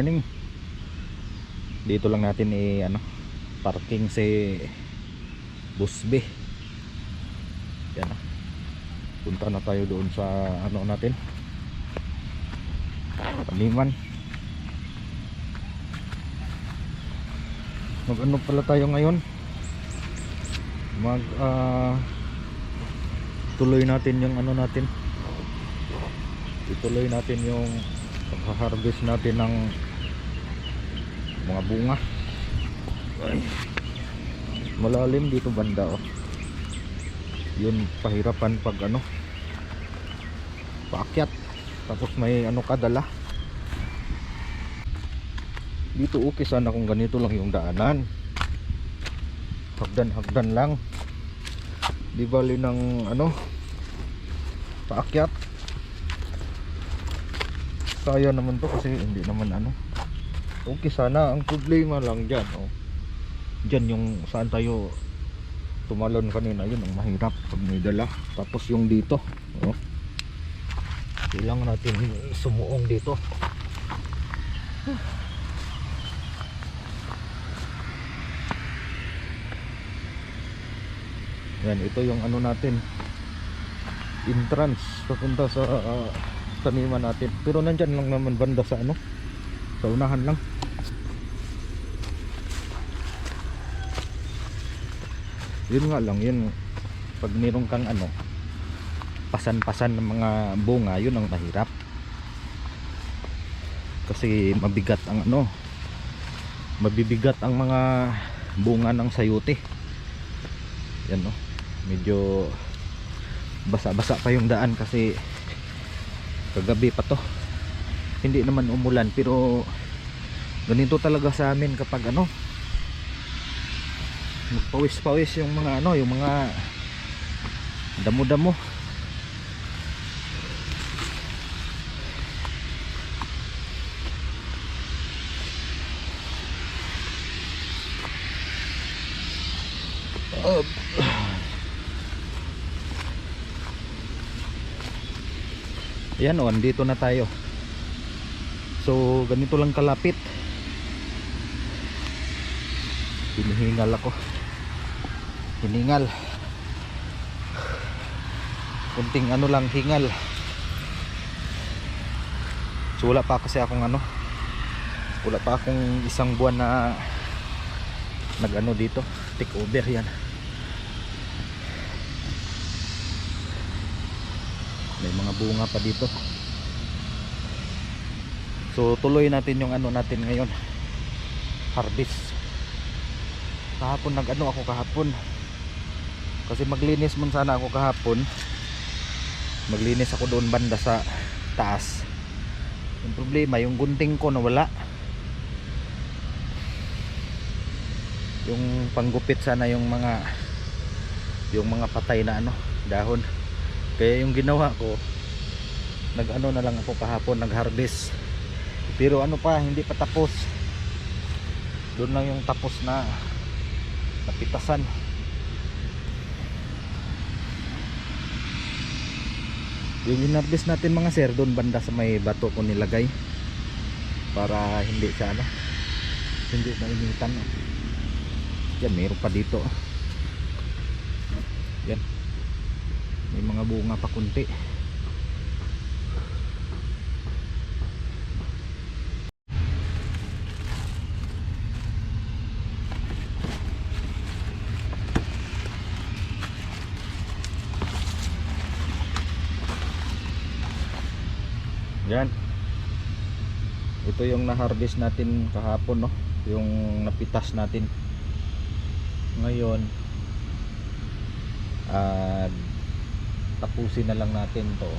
morning. Dito lang natin parking si Busby. Yan na. Punta na tayo doon sa natin, taniman. Mag pala tayo ngayon, tuloy natin yung natin, ituloy natin yung pag-harvest natin ng mga bunga. Ay, malalim dito banda yun, pahirapan pag paakyat, tapos may kadala dito. Okay sana kung ganito lang yung daanan, hagdan lang, di bali ng paakyat. Kaya naman to kasi hindi naman okay sana. Ang problema lang dyan dyan yung saan tayo tumalon kanina, yun ang mahirap pag may dala. Tapos yung dito kailangan natin sumuong dito. Yan, ito yung natin, entrance papunta sa taniman natin. Pero nandyan lang naman banda sa sa unahan lang. Yun nga lang, yun pag mayroon kang pasan-pasan ng mga bunga, yun ang mahirap. Kasi mabigat ang mabibigat ang mga bunga ng sayote. Yan medyo basa-basa pa yung daan kasi kagabi pa to. Hindi naman umulan, pero ganito talaga sa amin kapag magpawis-pawis yung mga yung mga damo-damo. Ayan andito na tayo. So ganito lang kalapit. Hinihingal ako. Hiningal. Kunting lang hingal. So wala pa kasi akong wala pa akong isang buwan na dito, take over. Yan. May mga bunga pa dito. So tuloy natin yung natin ngayon, harvest. Kahapon ako kahapon kasi maglinis man sana ako kahapon. Maglinis ako doon banda sa taas. Yung problema, yung gunting ko nawala. Yung panggupit sana yung mga patay na dahon. Kaya yung ginawa ko, na lang ako kahapon, nag-harvest. Pero hindi pa tapos. Doon lang yung tapos na napitasan. Yung in-harvest natin mga sir, doon banda sa may bato ko nilagay para hindi siya hindi mainitan. Yan, mayroon pa dito. Yan, may mga bunga pa kunti. Yan, ito yung na-harvest natin kahapon yung napitas natin. Ngayon tapusin na lang natin to.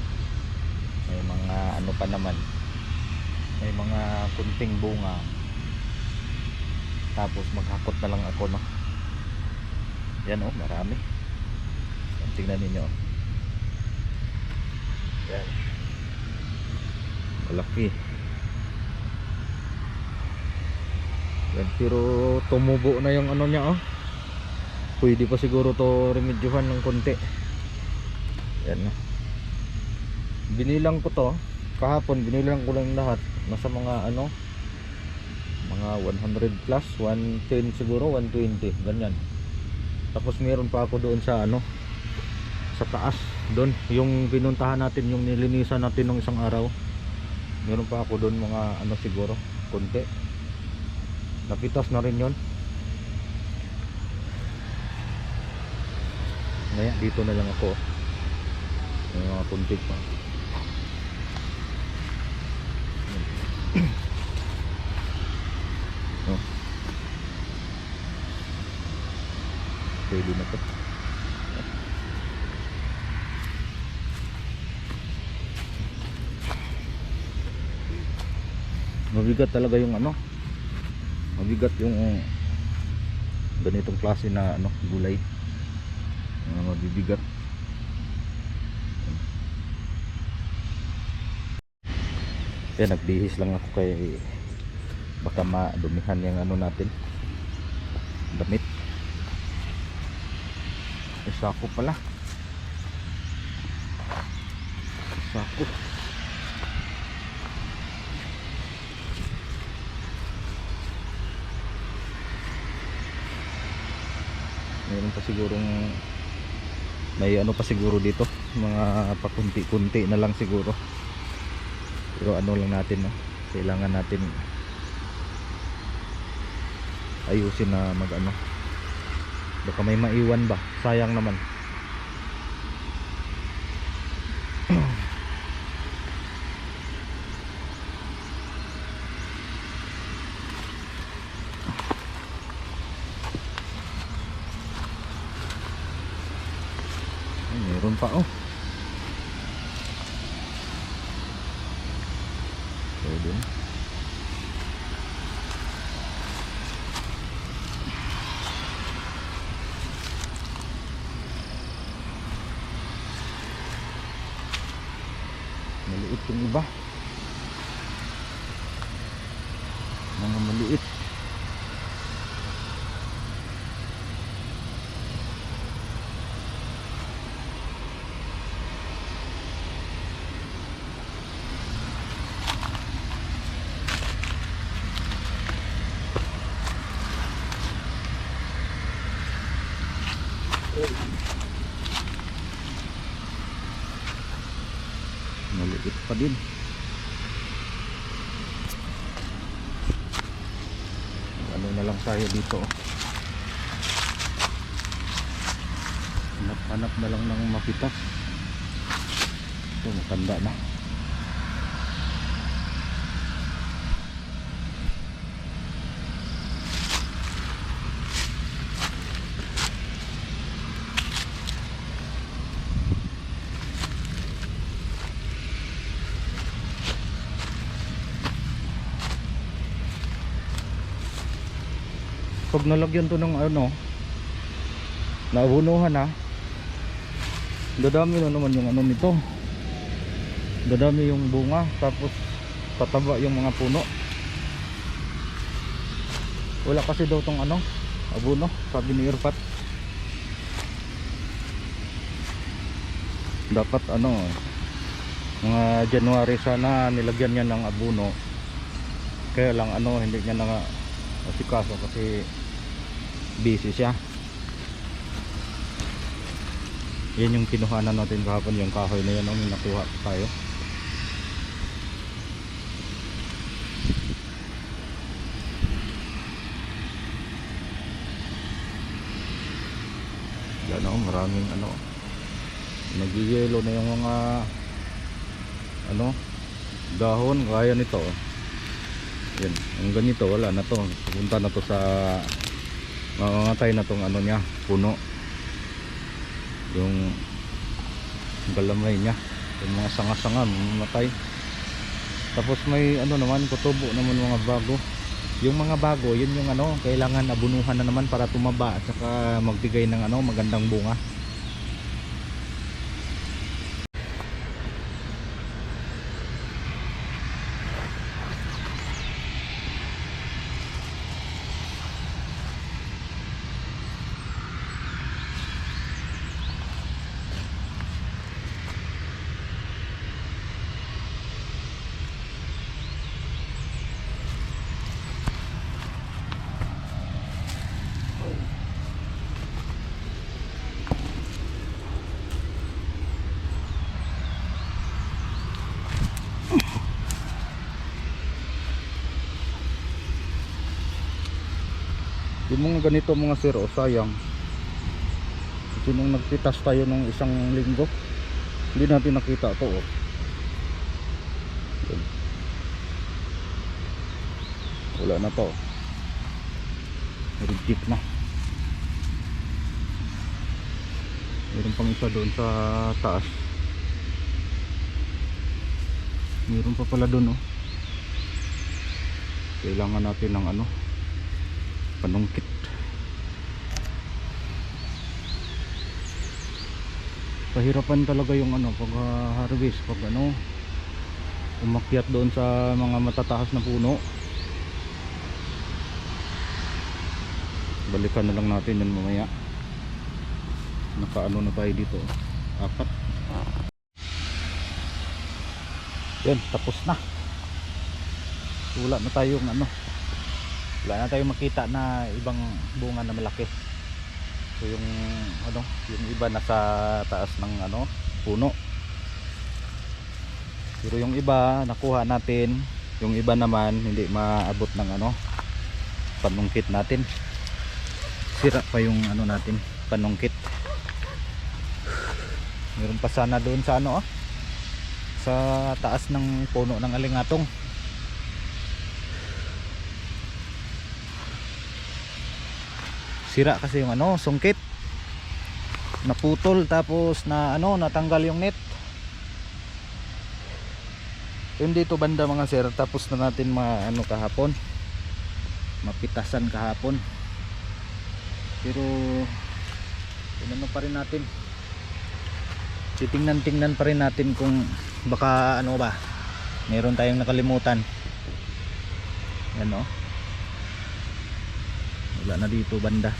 May mga pa naman, may mga kunting bunga. Tapos maghakot na lang ako yan marami. Tingnan ninyo. Yan, malaki. Yan, pero tumubo na yung niya pwede pa siguro to remedyohan ng konti. Yan binilang ko to kahapon, binilang ko lang lahat. Nasa mga mga 100 plus, 110 siguro, 120 ganyan. Tapos meron pa ako doon sa ano, sa taas doon, yung pinuntahan natin, yung nilinisan natin nung isang araw. Meron pa ako doon mga ano siguro, konti. Napitas na rin yon. Ngayon dito na lang ako. May mga konti pa. Oh. Pwede na to. Mabigat talaga yung ano, mabigat yung ganitong klase na ano, gulay. Mabibigat. Kaya nagbihis lang ako kay baka madumihan yung ano natin, damit. Sako pala, sako. Meron pa sigurong may ano pa siguro dito, mga pakunti-kunti na lang siguro, pero ano lang natin, no? Kailangan natin ayusin na mag ano, baka may maiwan ba, sayang naman. Meron pa, oh. Pwede. Maliit yung iba, mga maliit. Maliit pa din. Ano na lang tayo dito, hanap na lang ng mapitas. Ito matanda na. Pag nalagyan to ng ano, nabunuhan na, dadami na naman yung ano nito, dadami yung bunga, tapos tataba yung mga puno. Wala kasi daw tong ano, abono, sabi ni Irfat. Dapat ano, mga January sana nilagyan niya ng abono. Kaya lang ano, hindi niya na asikaso kasi busy siya. Yan yung kinuhanan natin kahapon, yung kahoy na yan, may nakuha tayo. Yan o, maraming ano, nagyayelo na yung mga ano, dahon kaya nito. Yan, ang ganito wala na to, pupunta na to sa mamatay na tong ano niya, puno, yung galamay niya, yung mga sanga-sanga mamatay. Tapos may ano naman, kutubo naman mga bago. Yung mga bago, yun yung ano, kailangan abunuhan na naman para tumaba at saka magbigay ng ano, magandang bunga. Yung mga ganito mga sir, oh, sayang. Kasi nung nagpitas tayo nung isang linggo, hindi natin nakita to, oh. Wala na to, reject na. Meron pang isa doon sa taas. Meron pa pala doon, oh. Kailangan natin ng ano, panungkit. Kahirapan talaga yung ano pag harvest, pag ano umakyat doon sa mga matataas na puno. Balikan na lang natin yun mamaya. Nakaano na tayo dito, 4. Yun, tapos na. Wala na tayong ano, wala na tayong makita na ibang bunga na malaki. So yung ano, yung iba nasa taas ng ano, puno. Pero yung iba nakuha natin, yung iba naman hindi maabot ng ano, panungkit natin. Sira pa yung ano natin, panungkit. Meron pa sana doon sa ano, oh, sa taas ng puno ng alingatong. Sira kasi yung ano, sungkit. Naputol tapos na ano, natanggal yung net. Yung dito banda mga sir, tapos na natin ano kahapon. Mapitasan kahapon. Pero ano pa rin natin. Titingnan pa rin natin kung baka ano ba, meron tayong nakalimutan. Yan, oh. Wala na dito banda.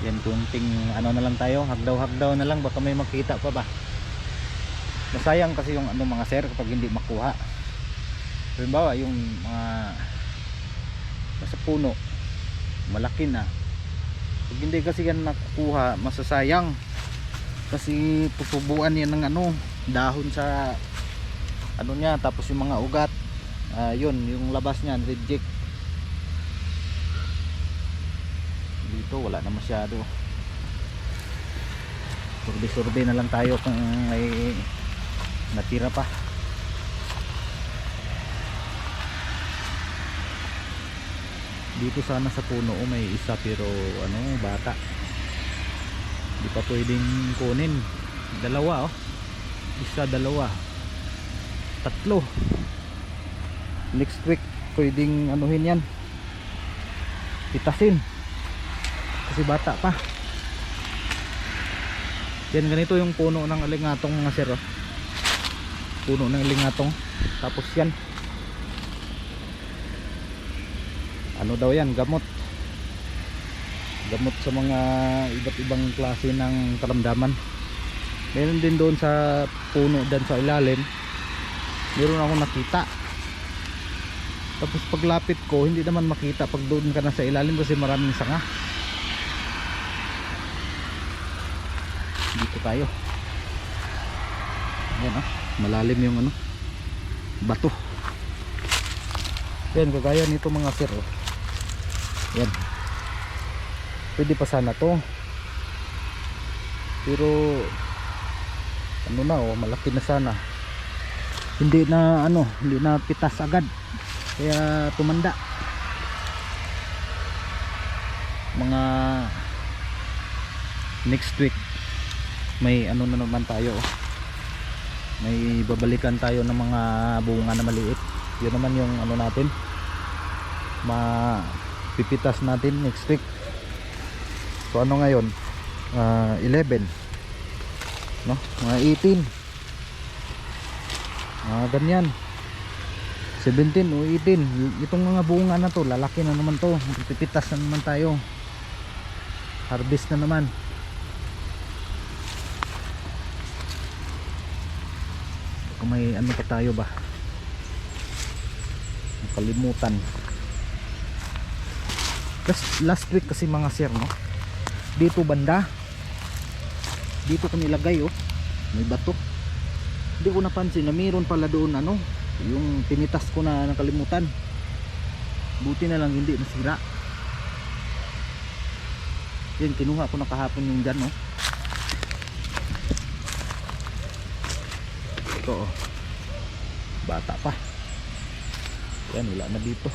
Yan, kunting ano na lang tayo, hagdaw na lang, baka may makita pa ba. Masayang kasi yung ano mga sir kapag hindi makuha. Halimbawa yung mga sa puno malaki na, pag hindi kasi yan nakukuha, masasayang. Kasi tutubuan yan ng ano, dahon sa ano niya, tapos yung mga ugat, yun, yung labas niyan, reject. Dito wala na masyado. Survey na lang tayo kung may natira pa. Dito sana sa puno, oh, may isa pero ano, bata. Hindi pa pwedeng kunin. Dalawa, oh. Isa, dalawa, 3. Next week pwedeng anuhin yan, pitasin kasi bata pa. Yan, ganito yung puno ng alingatong mga sir, oh. Puno ng alingatong. Tapos yan, ano daw yan, gamot sa mga iba't ibang klase ng karamdaman. Meron din doon sa puno dan sa ilalim, meron akong nakita. Tapos paglapit ko, hindi naman makita pag doon ka na sa ilalim kasi maraming sanga. Dito tayo. Ayan, oh, malalim yung ano, bato. Yan, kagaya nito mga sir, oh. Yan, pwede pa sana to, pero ano na, oh, malaki na sana. Hindi na ano, hindi na pitas agad, kaya tumanda. Mga next week may ano na naman tayo, oh. May babalikan tayo ng mga bunga na maliit. Yun naman yung ano natin, mapipitas natin next week. So ano ngayon, 11, no? Mga 18, ganyan, 17 o 18. Itong mga bunga na to, lalaki na naman to, pipitas na naman tayo, harvest na naman. Kung may ano pa tayo ba, nakalimutan. Last week kasi mga sir, no, dito banda, dito ko nilagay, oh, may bato. Di ko napansin na mayroon pala doon ano, yung tinitas ko na nakalimutan. Buti na lang hindi nasira. Yan, kinuha ko na kahapon yung dyan, no. Ito, oh. Bata pa. Yan, wala na dito.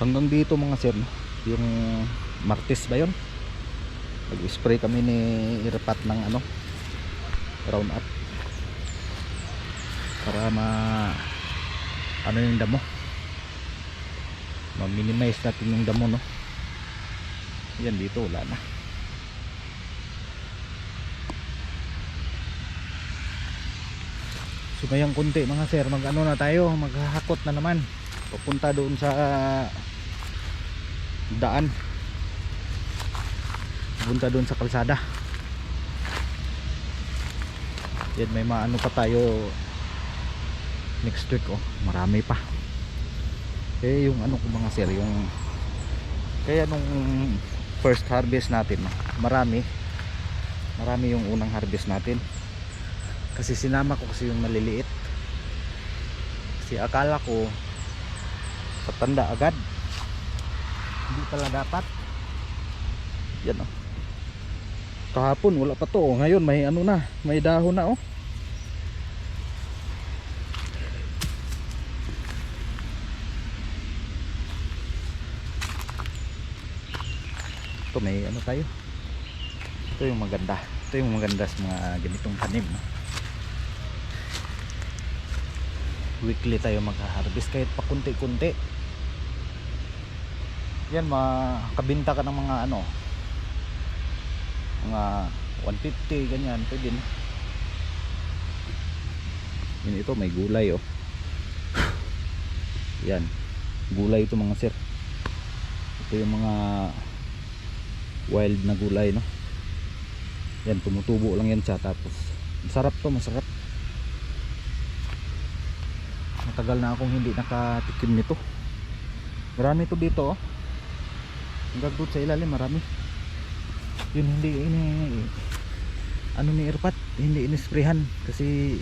Hanggang dito mga sir, no? Yung Martes ba yun? Nag-spray kami ni Irpat ng ano, round up para ano yung damo, ma-minimize natin yung damo, no. Yan, dito wala na. So ngayong kunti mga sir, mag ano na tayo, maghahakot na naman papunta doon sa daan, punta doon sa kalsada. Yan, may maano pa tayo next week, oh, marami pa. Eh yung ano ko mga sir, yung kaya nung first harvest natin, marami yung unang harvest natin, kasi sinama ko kasi yung maliliit, kasi akala ko patanda agad, hindi pala dapat. Yan, oh. Kahapon wala pa to, oh. Ngayon may ano na, may dahon na, oh. Ito may ano tayo. Ito yung maganda. Ito yung maganda sa mga ganitong tanim, no? Weekly tayo magha-harvest kahit pa kunti-kunti. Yan, makabinta ka ng mga ano, mga 150 ganyan, pwede na. Yan, ito may gulay, oh. Yan, gulay ito mga sir. Ito yung mga wild na gulay, no. Yan, tumutubo lang yan siya, tapos masarap to, masarap. Matagal na akong hindi nakatikim nito. Marami to dito, oh. Hanggang doon sa ilalim marami. Yun, hindi ini ano ni Irpat, hindi inisprehan kasi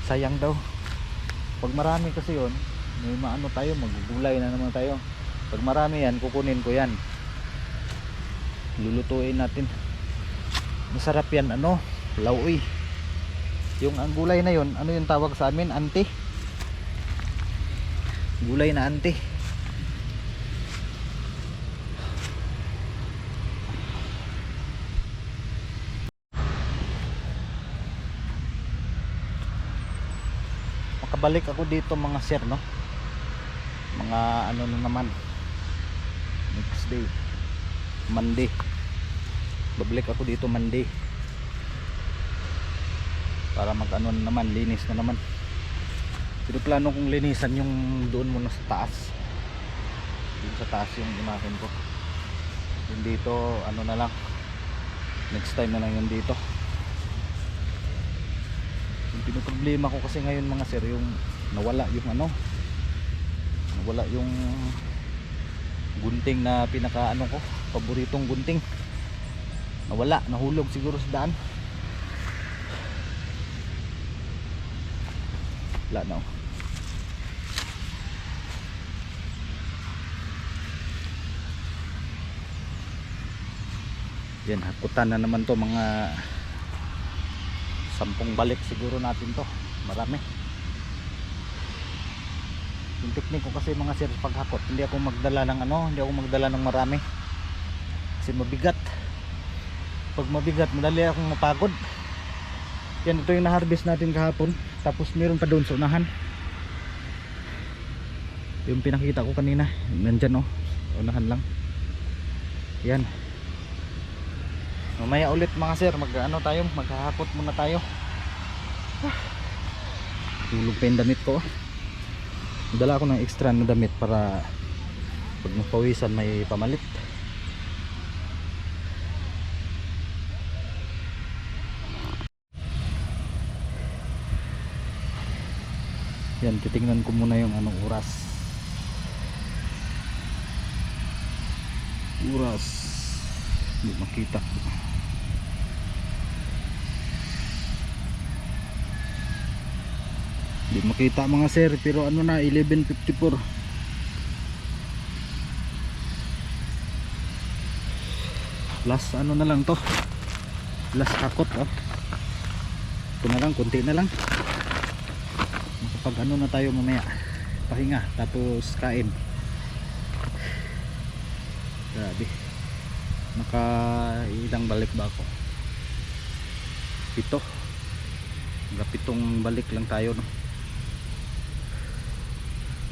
sayang daw. Pag marami kasi yun, may maano tayo, magugulay na naman tayo. Pag marami yan, kukunin ko yan, lulutuin natin. Masarap yan, ano, lauwi. Yung ang gulay na yun, ano yung tawag sa amin? Ante. Gulay na ante. Makabalik ako dito mga sir, no. Mga ano na naman, next day, Monday. Babalik ako dito Monday para mag ano na naman, linis na naman. Pero plano kong linisan yung doon muna sa taas. Doon sa taas yung imahin ko. Yung dito ano na lang, next time na lang yung dito. Yung pinoproblema ko kasi ngayon mga sir, yung nawala yung ano, nawala yung gunting na pinaka ano ko, paboritong gunting. Nawala, nahulog siguro sa daan. Wala na, oh. Yan, hakutan na naman to, mga 10 balik siguro natin to, marami. Yung technique ko kasi mga sir, paghakot, hindi ako magdala ng ano, hindi ako magdala ng marami kasi mabigat. Pag mabigat, madali akong mapagod. Yan, ito yung na-harvest natin kahapon, tapos meron pa doon sa unahan, yung pinakita ko kanina, nandyan, oh, unahan lang. Yan, mamaya ulit mga sir, mag ano tayo, maghahakot muna tayo. Tulog pa yung damit ko. Dala ako ng extra na damit para pag napawisan may pamalit. Yan, titingnan ko muna yung anong oras. Hindi makita. Hindi makita mga sir, pero ano na, 11:54. Last ano na lang to, last hakot. Oh, ito na lang, konti na lang, makapag ano na tayo mamaya, pahinga tapos kain. Grabe, naka ilang balik ba ako? 7, pitong balik lang tayo, no?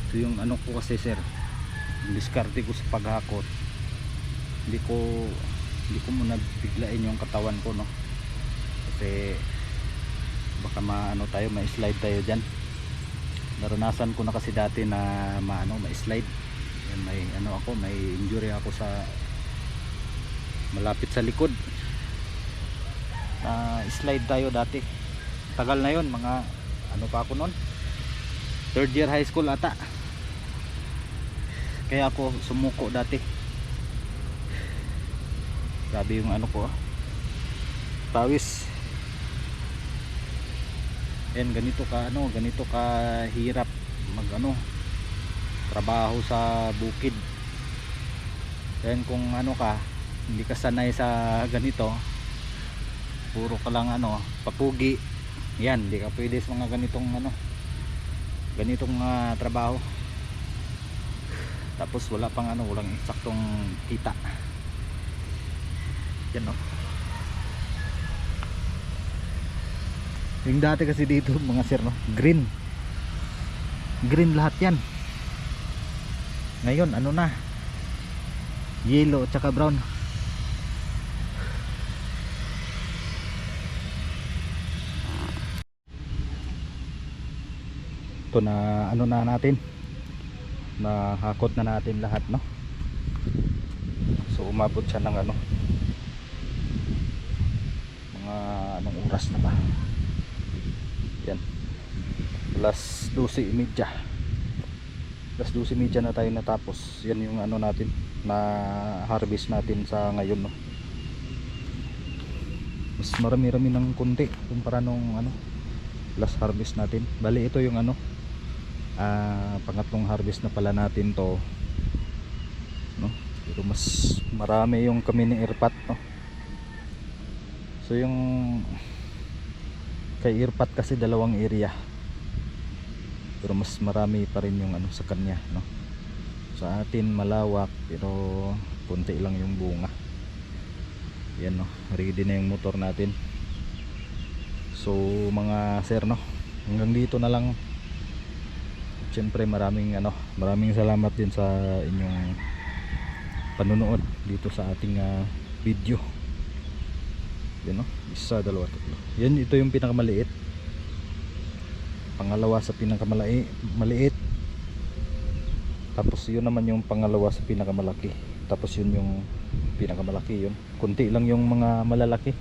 Ito yung ano ko kasi sir, diskarte ko sa paghakot. Hindi ko muna biglain yung katawan ko, no? Kasi baka maano tayo, ma-slide tayo dyan. Naranasan ko na kasi dati na ma-slide. May ano ako, may injury ako sa malapit sa likod. Slide tayo dati. Tagal na yon, mga ano pa ako noon, 3rd year high school ata. Kaya ako sumuko dati. Grabe yung ano ko, pawis. Yan, ganito ka hirap mag trabaho sa bukid. Yan, kung hindi ka sanay sa ganito, puro ka lang papugi. Yan, hindi ka pwede sa mga ganitong trabaho. Tapos wala pang walang eksaktong kita. Yan, no? Yung dati kasi dito mga sir, no, green lahat yan. Ngayon na, yellow at saka brown. Ito na na natin, nahakot na natin lahat, no? So umabot siya ng mga anong oras na ba? Yan, alas 12:30. Alas 12:30 na tayo natapos. Yan yung natin na harvest natin sa ngayon, no? Mas marami-rami ng kunti kumpara nung last harvest natin. Bali ito yung pangatlong harvest na pala natin to, no? Pero mas marami yung kami ni Irpat, no? So yung kay Irpat kasi dalawang area, pero mas marami pa rin yung sa kanya, no? Sa atin malawak pero punti lang yung bunga. Yan, no, ready na yung motor natin. So mga sir, no, hanggang dito na lang. Siyempre maraming salamat din sa inyong panunood dito sa ating video. Yan, no, 1, 2, 3. Yan, ito yung pinakamaliit. Pangalawa sa pinakamaliit. Tapos yun naman yung pangalawa sa pinakamalaki. Tapos yun yung pinakamalaki, yun. Kunti lang yung mga malalaki.